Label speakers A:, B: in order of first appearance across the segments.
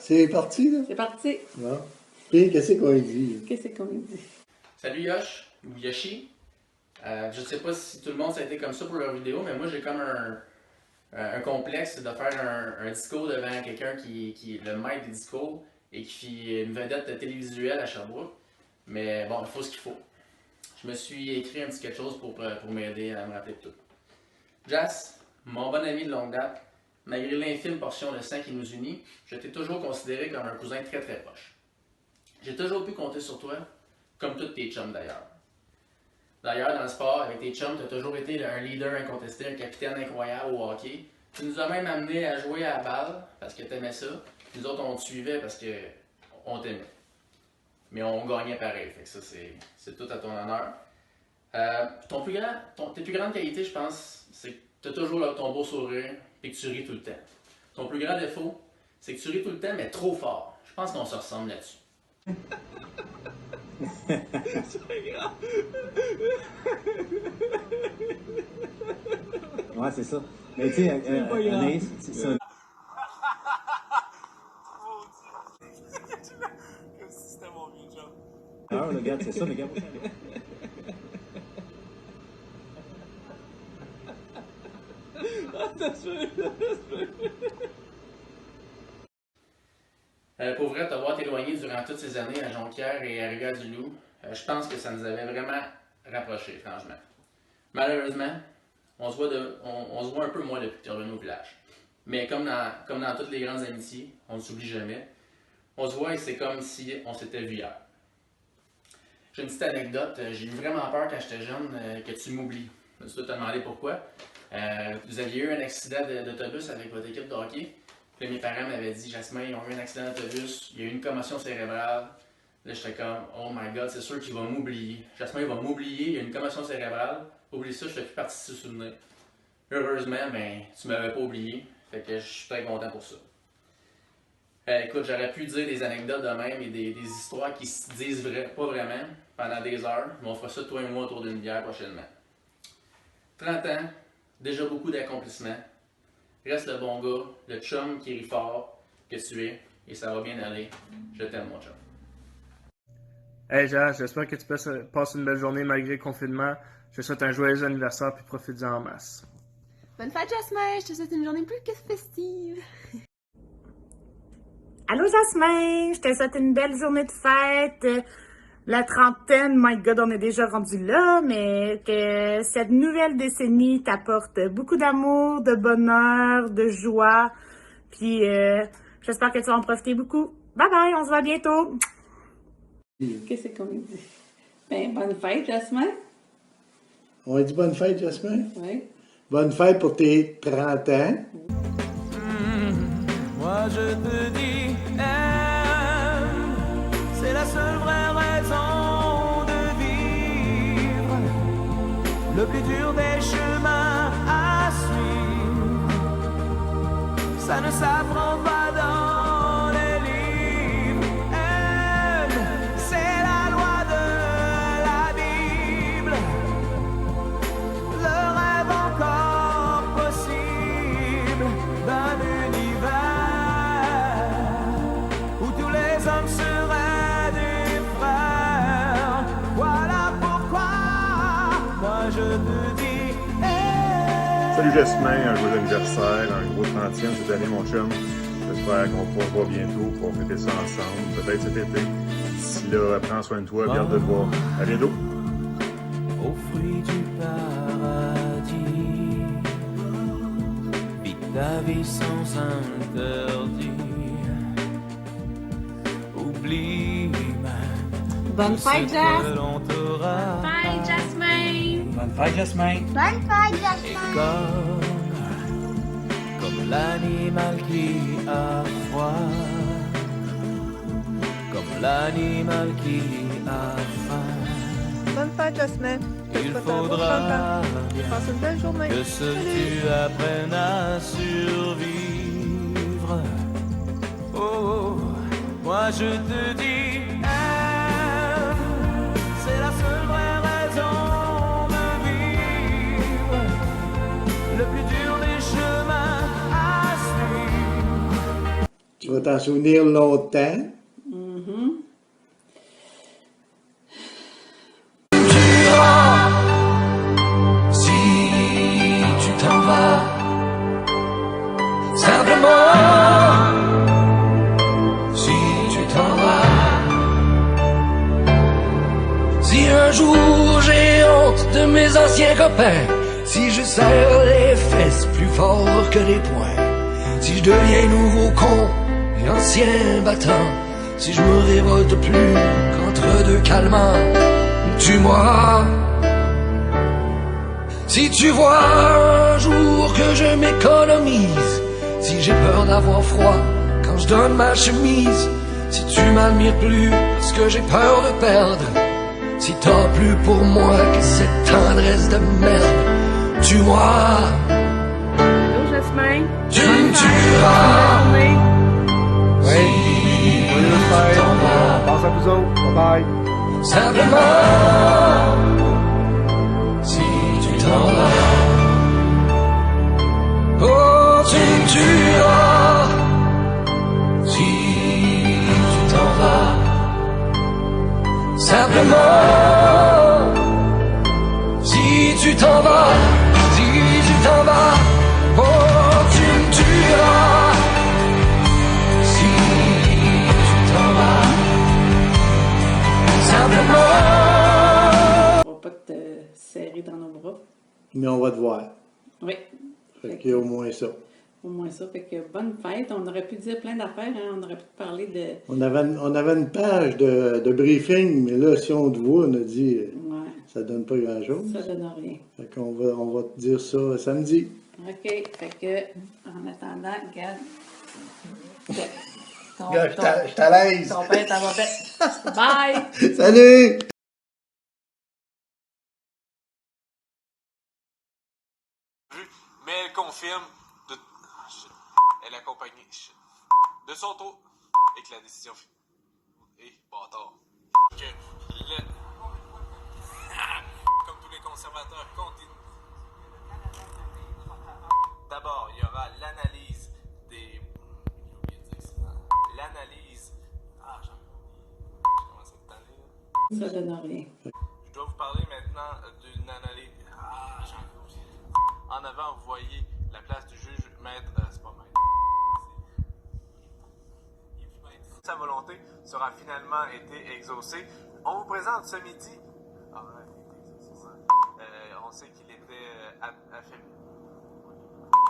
A: C'est parti, là?
B: C'est parti.
A: Bon. Puis, qu'est-ce qu'on dit?
B: Qu'est-ce qu'on dit?
C: Salut Yosh, ou Yoshi. Je sais pas si tout le monde ça a été comme ça pour leur vidéo, mais moi j'ai comme un complexe de faire un discours devant quelqu'un qui est le maître des discours et qui est une vedette télévisuelle à Sherbrooke. Mais bon, il faut ce qu'il faut. Je me suis écrit un petit quelque chose pour m'aider à me rappeler de tout. Jas, mon bon ami de longue date, malgré l'infime portion de sang qui nous unit, je t'ai toujours considéré comme un cousin très très proche. J'ai toujours pu compter sur toi, comme tous tes chums d'ailleurs. D'ailleurs, dans le sport, avec tes chums, tu as toujours été un leader incontesté, un capitaine incroyable au hockey. Tu nous as même amené à jouer à la balle parce que tu aimais ça. Nous autres, on te suivait parce qu'on t'aimait. Mais on gagnait pareil, fait que ça, c'est tout à ton honneur. Tes plus grandes qualités, je pense, c'est que tu as toujours ton beau sourire et que tu ris tout le temps. Ton plus grand défaut, c'est que tu ris tout le temps, mais trop fort. Je pense qu'on se ressemble là-dessus.
D: C'est grave.
E: Ouais, c'est ça. Mais tu sais, Anaïs, c'est ça.
D: Comme si c'était mon vieux job.
E: Ah, regarde, c'est ça, mais regarde.
C: Pour vrai, t'avoir éloigné durant toutes ces années à Jonquière et à Rivière-du-Loup, je pense que ça nous avait vraiment rapprochés, franchement. Malheureusement, on se voit un peu moins depuis que tu es revenu au village. Mais comme dans toutes les grandes amitiés, on ne s'oublie jamais. On se voit et c'est comme si on s'était vu hier. J'ai une petite anecdote. J'ai eu vraiment peur quand j'étais jeune que tu m'oublies. Je me suis te demander pourquoi. Vous aviez eu un accident d'autobus avec votre équipe de hockey. Puis mes parents m'avaient dit, Jasmin, ils ont eu un accident d'autobus, il y a eu une commotion cérébrale. Là, j'étais comme, oh my god, c'est sûr qu'il va m'oublier. Jasmin, il va m'oublier, il y a une commotion cérébrale. Oublie ça, je fais plus partie de ce souvenir. Heureusement, ben, tu m'avais pas oublié. Fait que je suis très content pour ça. Écoute, j'aurais pu dire des anecdotes de même et des histoires qui se disent pas vraiment pendant des heures, mais on fera ça toi et moi autour d'une bière prochainement. 30 ans, déjà beaucoup d'accomplissements. Reste le bon gars, le chum qui rit fort que tu es, et ça va bien aller. Je t'aime, mon chum.
F: Hey Jas, j'espère que tu passes une belle journée malgré le confinement. Je te souhaite un joyeux anniversaire puis profite-en en masse.
G: Bonne fête Jasmin, je te souhaite une journée plus que festive.
H: Allô Jasmin, je te souhaite une belle journée de fête. La trentaine, my God, on est déjà rendu là, mais que cette nouvelle décennie t'apporte beaucoup d'amour, de bonheur, de joie. Puis j'espère que tu vas en profiter beaucoup. Bye bye, on se voit bientôt.
B: Qu'est-ce qu'on dit? Ben, bonne fête, Jasmin.
A: On dit bonne fête, Jasmin?
B: Oui.
A: Bonne fête pour tes 30 ans.
D: Moi je te dis, c'est la seule vraie raison de vivre. Le plus dur des chemins à suivre, ça ne s'apprend pas dans les livres. C'est la loi de la Bible. Le rêve encore possible d'un univers où tous les hommes seraient des frères. Voilà pourquoi moi je te dis
I: Salut Jasmin, un joyeux anniversaire, un gros 30e cette année mon chum. J'espère qu'on pourra se voir bientôt pour fêter ça ensemble, peut-être cet été. D'ici là, prends soin de toi, bien de te voir. À bientôt!
D: aux fruits du paradis. Vis ta vie sans interdit. Oublie même
H: Bonne fête, Jas.
D: que l'on t'aura.
H: Bye, Jasmin.
E: Bonne fête, Jasmin.
G: Bonne fête
D: Et
G: Jasmin.
D: comme l'animal qui a froid, comme l'animal qui a faim.
J: Bonne fête, Jasmin.
D: Il faudra
J: Passe une belle journée.
D: que seul tu apprennes à survivre. Oh, moi je te dis, c'est la seule vraie raison de vivre. Le plus dur des chemins à suivre.
A: Tu vas t'en souvenir longtemps.
D: Si tu t'en vas, simplement, si tu t'en vas, si un jour j'ai honte de mes anciens copains, si je serre les fesses plus fort que les poings, si je deviens nouveau con et ancien battant, si je me révolte plus qu'entre deux calmants, tue-moi. Si tu vois un jour que je m'économise, si j'ai peur d'avoir froid quand je donne ma chemise, si tu m'admires plus parce que j'ai peur de perdre, si t'as plus pour moi que cette tendresse de merde, tue-moi.
G: Allô, Jasmin?
D: Tu me tueras.
F: Oui. Joyeuse fête. Pense à vous autres. Bye bye.
D: Simplement, si tu t'en vas, oh, tu me tueras. Si tu t'en vas, simplement, si tu t'en vas, si tu t'en vas, oh, tu me tueras. Si tu t'en vas, simplement.
B: On va pas te serrer dans nos bras.
A: Mais on va te voir.
B: Oui.
A: Fait qu'il y a au moins ça.
B: Au moins ça. Fait que bonne fête. On aurait pu dire plein d'affaires, hein. On aurait pu parler de...
A: On avait une page de briefing, mais là, si on te voit, on a dit
B: Ouais.
A: ça donne pas grand-chose.
B: Ça donne rien.
A: Fait qu'on on va te dire ça samedi.
B: OK. Fait que, en attendant, regarde.
A: Regarde, je t'allaise.
B: Ton père t'en va fait. Bye!
A: Salut!
K: Mais elle confirme elle accompagne de son tour et que la décision est bâtard. Que comme tous les conservateurs continuent. D'abord, il y aura l'analyse des. L'analyse. Ah, je commence à me tanner, là.
B: Ça donne rien.
K: Je dois vous parler maintenant d'une analyse. Ah, j'en ai oublié. En avant, vous voyez la place du juge maître. C'est pas maître. Sa volonté sera finalement été exaucée. On vous présente ce midi. Ah, on sait qu'il était affaibli.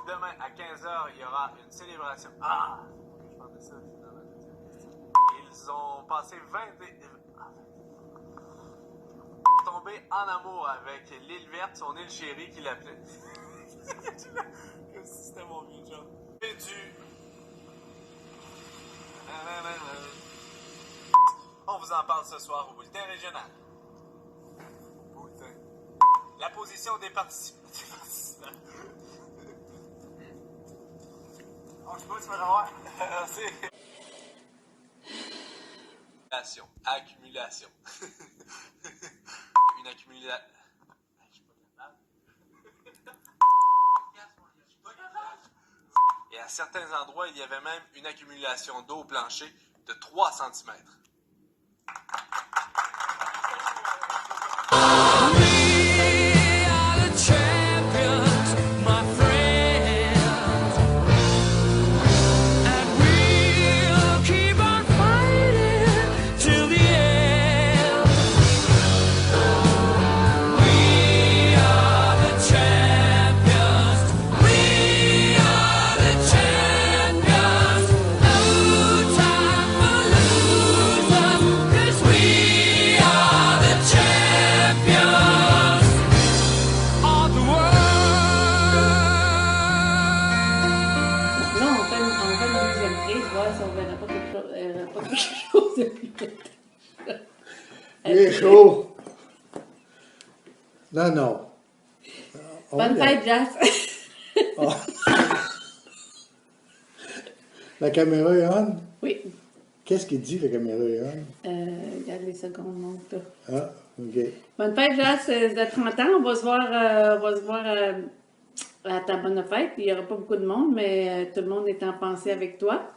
K: Demain à 15h, il y aura une célébration. Ah! Je parle de ça. Ils ont passé 20 tombé en amour avec l'île verte, son île chérie qu'il appelait. Comme si c'était mon vieux job. Et du. On vous en parle ce soir au bulletin régional. Bulletin. La position des participants. Oh, je sais pas, tu vas l'avoir. C'est. Accumulation. Une accumulation. Et à certains endroits, il y avait même une accumulation d'eau au plancher de 3 cm.
A: Il est chaud. Non, non.
B: Bonne fête, Jas.
A: Oh. La caméra est on?
B: Oui.
A: Qu'est-ce qu'il dit, la caméra est on?
B: Regarde les secondes montent là.
A: Ah, OK.
B: Bonne fête, Jas, de 30 ans. On va se voir à ta bonne fête. Il n'y aura pas beaucoup de monde, mais tout le monde est en pensée avec toi.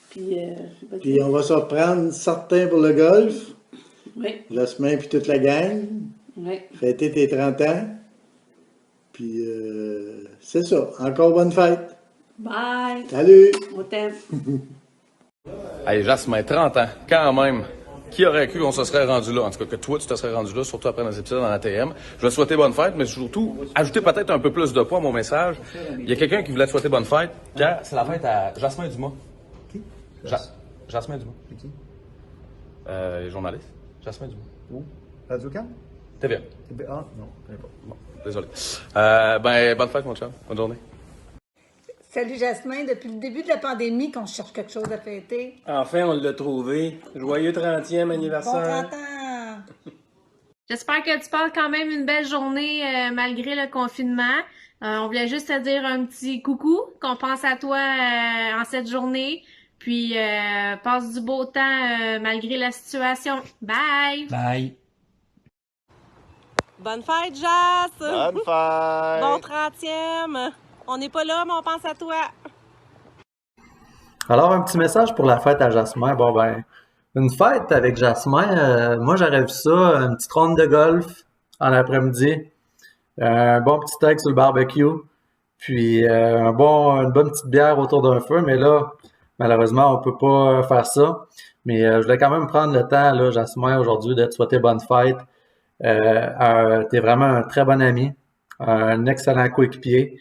B: Puis,
A: Puis on va se reprendre certains pour le golf.
B: Oui.
A: Jasmin puis toute la gang.
B: Oui.
A: Fêter tes 30 ans. Puis c'est ça. Encore bonne fête.
B: Bye.
A: Salut.
B: On t'aime.
L: Hey, Jasmin, 30 ans, quand même. Qui aurait cru qu'on se serait rendu là? En tout cas, que toi, tu te serais rendu là, surtout après nos épisodes dans la TM. Je vais te souhaiter bonne fête, mais surtout, ajouter peut-être un peu plus de poids à mon message. Il y a quelqu'un qui voulait te souhaiter bonne fête, car c'est la fête à Jasmin Dumas.
E: Qui?
L: Jasmin Dumas.
E: C'est qui?
L: Journaliste. Jasmin Dumas.
E: Où? Radio-Can?
L: TVA.
E: Ah, non, je connais pas.
L: Bon, désolé. Bonne fête, mon chum. Bonne journée.
M: Salut Jasmin, depuis le début de la pandémie qu'on cherche quelque chose à fêter.
F: Enfin, on l'a trouvé. Joyeux 30e anniversaire.
M: Bon 30 ans!
G: J'espère que tu passes quand même une belle journée malgré le confinement. On voulait juste te dire un petit coucou, qu'on pense à toi en cette journée. Puis passe du beau temps malgré la situation. Bye!
F: Bye.
J: Bonne fête, Jas!
K: Bonne fête!
J: Bon 30e! On n'est pas là, mais on pense à toi!
N: Alors, un petit message pour la fête à Jasmin. Bon, ben, une fête avec Jasmin, moi, j'aurais vu ça, une petite ronde de golf en après-midi, un bon petit steak sur le barbecue, puis une bonne petite bière autour d'un feu, mais là, malheureusement, on peut pas faire ça. Mais je voulais quand même prendre le temps, là, Jasmin, aujourd'hui, de te souhaiter bonne fête. T'es vraiment un très bon ami, un excellent coéquipier.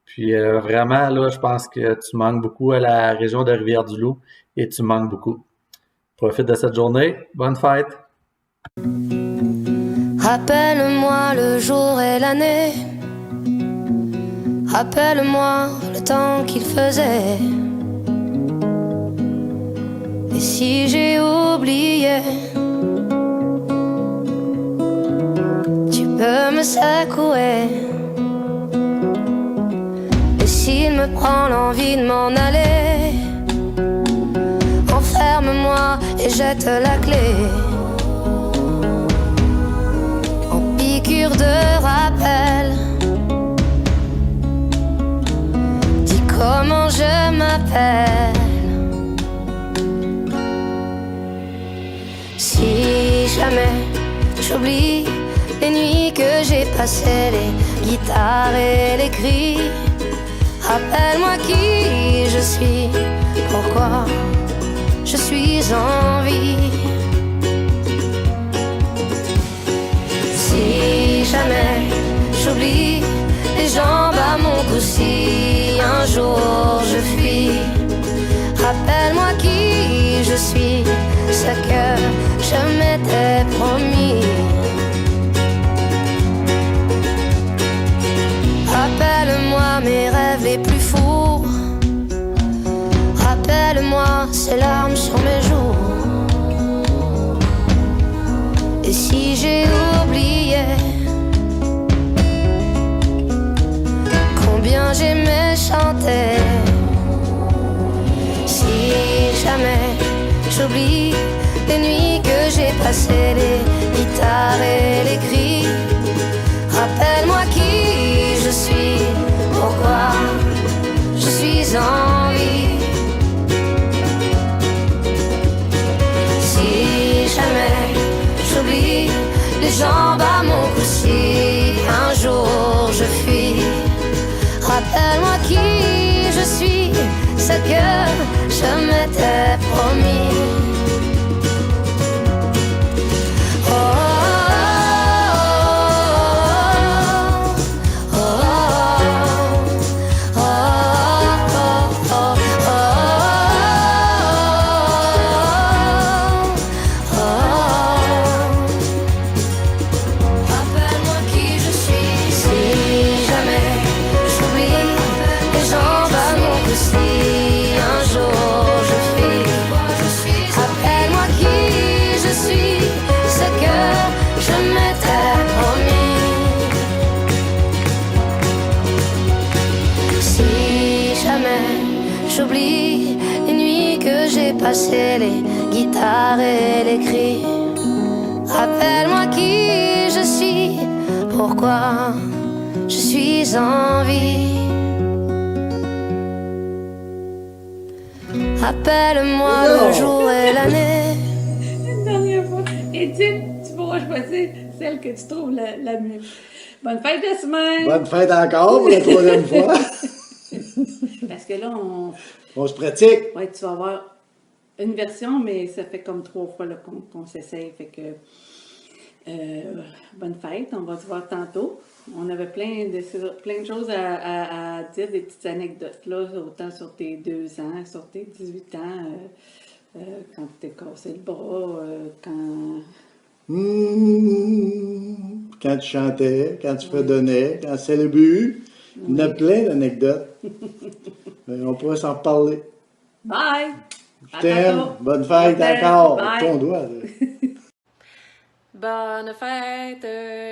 N: Puis vraiment, là, je pense que tu manques beaucoup à la région de Rivière-du-Loup et tu manques beaucoup. Profite de cette journée. Bonne fête!
O: Rappelle-moi le jour et l'année. Rappelle-moi le temps qu'il faisait. Et si j'ai oublié, tu peux me secouer. S'il me prend l'envie de m'en aller, enferme-moi et jette la clé. En piqûre de rappel, dis comment je m'appelle. Si jamais j'oublie les nuits que j'ai passées, les guitares et les cris, rappelle-moi qui je suis, pourquoi je suis en vie. Si jamais j'oublie les jambes à mon cou, si un jour je fuis, rappelle-moi qui je suis, ce que je m'étais promis. Rappelle-moi mes rêves les plus fous. Rappelle-moi ces larmes sur mes joues. Et si j'ai oublié combien j'aimais chanter, si jamais j'oublie les nuits que j'ai passées, les guitares et les cris, rappelle-moi qui je suis, pourquoi je suis en vie. Si jamais j'oublie les jambes à mon cou, si un jour je fuis, rappelle-moi qui je suis, ce que je m'étais promis. J'oublie les nuits que j'ai passées, les guitares et les cris. Rappelle-moi qui je suis, pourquoi je suis en vie. Rappelle-moi le jour et l'année.
B: Une dernière fois. Et tu pourras choisir celle que tu trouves la mieux. Bonne fête, Jasmin!
A: Bonne fête encore pour la 3e fois.
B: Parce que là,
A: on se pratique.
B: Ouais, tu vas avoir une version, mais ça fait comme 3 fois qu'on s'essaye. Fait que bonne fête, on va se voir tantôt. On avait plein de choses à dire, des petites anecdotes, là, autant sur tes 2 ans, sur tes 18 ans, quand tu t'es cassé le bras, quand...
A: Quand tu chantais, quand tu fredonnais, quand c'est le but. Il y en a plein d'anecdotes. On pourrait s'en reparler.
B: Bye!
A: Je t'aime. Bonne fête encore. Ton doigt, là.
G: Bonne fête,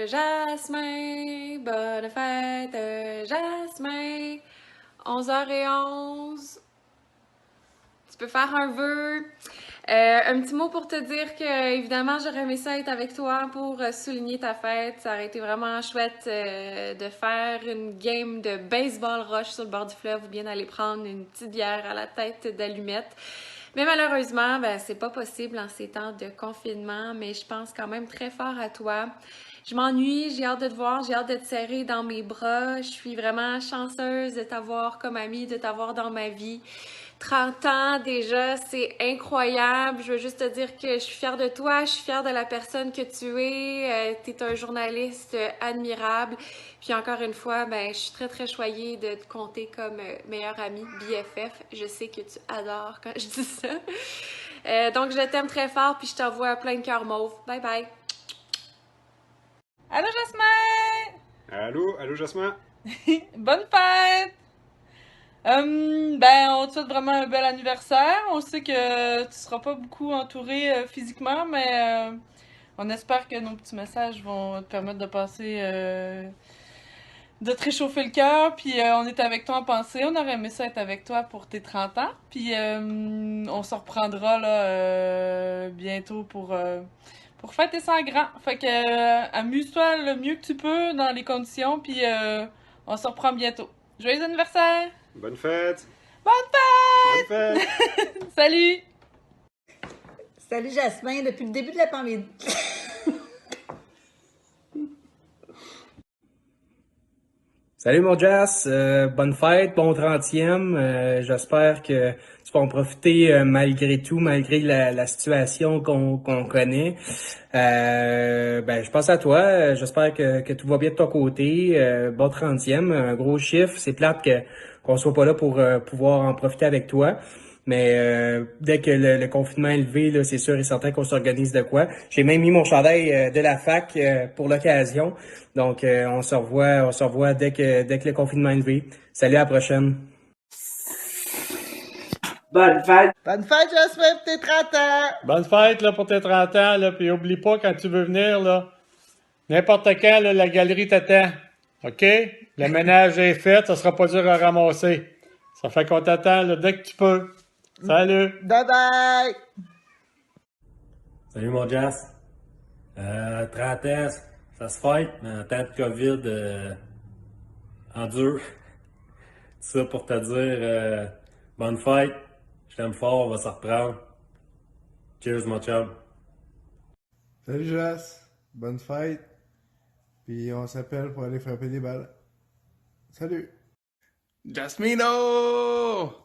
G: Jasmin. Bonne fête, Jasmin. 11h11. Tu peux faire un vœu. Un petit mot pour te dire que, évidemment, j'aurais aimé ça être avec toi pour souligner ta fête. Ça aurait été vraiment chouette de faire une game de baseball rush sur le bord du fleuve ou bien d'aller prendre une petite bière à la tête d'allumette. Mais malheureusement, c'est pas possible en ces temps de confinement, mais je pense quand même très fort à toi. Je m'ennuie, j'ai hâte de te voir, j'ai hâte de te serrer dans mes bras. Je suis vraiment chanceuse de t'avoir comme amie, de t'avoir dans ma vie. 30 ans déjà, c'est incroyable. Je veux juste te dire que je suis fière de toi, je suis fière de la personne que tu es. Tu es un journaliste admirable. Puis encore une fois, je suis très très choyée de te compter comme meilleure amie, BFF. Je sais que tu adores quand je dis ça. Donc je t'aime très fort, puis je t'envoie plein de cœurs mauves. Bye bye!
J: Allô, Jasmin!
P: Allô, Jasmin?
J: Bonne fête! On te souhaite vraiment un bel anniversaire. On sait que tu seras pas beaucoup entouré physiquement, mais on espère que nos petits messages vont te permettre de passer, de te réchauffer le cœur. Puis on est avec toi en pensée. On aurait aimé ça être avec toi pour tes 30 ans. Puis on se reprendra là bientôt pour fêter ça en grand. Fait que amuse-toi le mieux que tu peux dans les conditions. Puis on se reprend bientôt. Joyeux anniversaire!
P: Bonne fête!
J: Bonne fête!
P: Bonne fête!
M: Salut! Salut Jasmin, depuis le début de la pandémie.
Q: Salut mon Jas, bonne fête, bon 30e. J'espère que tu vas en profiter malgré tout, malgré la situation qu'on connaît. Je pense à toi, j'espère que tout va bien de ton côté. Bon 30e, un gros chiffre. C'est plate qu'on soit pas là pour pouvoir en profiter avec toi. Mais dès que le confinement est levé, là, c'est sûr et certain qu'on s'organise de quoi. J'ai même mis mon chandail de la fac pour l'occasion. Donc on se revoit dès que le confinement est levé. Salut, à la prochaine.
R: Bonne fête!
S: Bonne fête, Jasmin, pour tes 30 ans!
T: Bonne fête là, pour tes 30 ans, là, puis oublie pas quand tu veux venir, là, n'importe quand, là, la galerie t'attend. OK? Le ménage est fait, ça sera pas dur à ramasser. Ça fait qu'on t'attend là, dès que tu peux. Salut!
S: Bye bye!
U: Salut mon Jas. 30 ans, ça se fête, mais en temps de COVID, en dur. Ça pour te dire bonne fête. Je t'aime fort, on va se reprendre. Cheers mon chum.
V: Salut Jas, bonne fête. Puis on s'appelle pour aller frapper des balles. Salut!
W: Jasmino!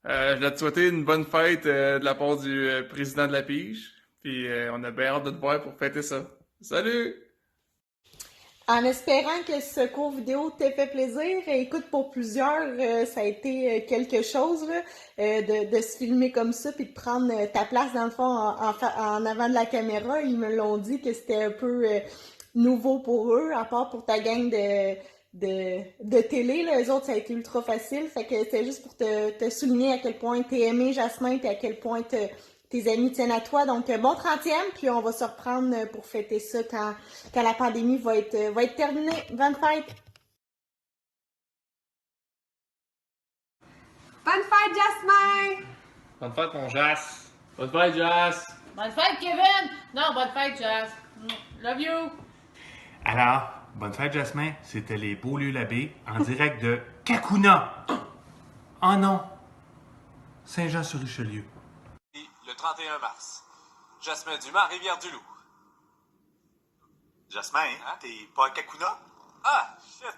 W: Je voulais te souhaiter une bonne fête de la part du président de la Pige. Puis on a bien hâte de te voir pour fêter ça. Salut!
H: En espérant que ce court vidéo t'ait fait plaisir, écoute, pour plusieurs, ça a été quelque chose là, de se filmer comme ça puis de prendre ta place dans le fond en avant de la caméra. Ils me l'ont dit que c'était un peu nouveau pour eux, à part pour ta gang de télé, là, eux autres, ça a été ultra facile. Fait que c'était juste pour te souligner à quel point t'es aimé, Jasmin, puis à quel point tes amis tiennent à toi. Donc, bon 30e, puis on va se reprendre pour fêter ça quand la pandémie va être terminée. Bonne fête!
G: Bonne fête, Jasmin!
C: Bonne fête, mon Jas! Bonne fête, Jas!
G: Bonne fête, Kevin! Non, bonne fête, Jas! Love you!
X: Alors, bonne fête, Jasmin. C'était les Beaulieu-Labbé en direct de Kakuna. Oh non! Saint-Jean-sur-Richelieu.
K: Le 31 mars. Jasmin Dumas, Rivière-du-Loup.
X: Jasmin, t'es pas à Kakuna?
K: Ah, shit!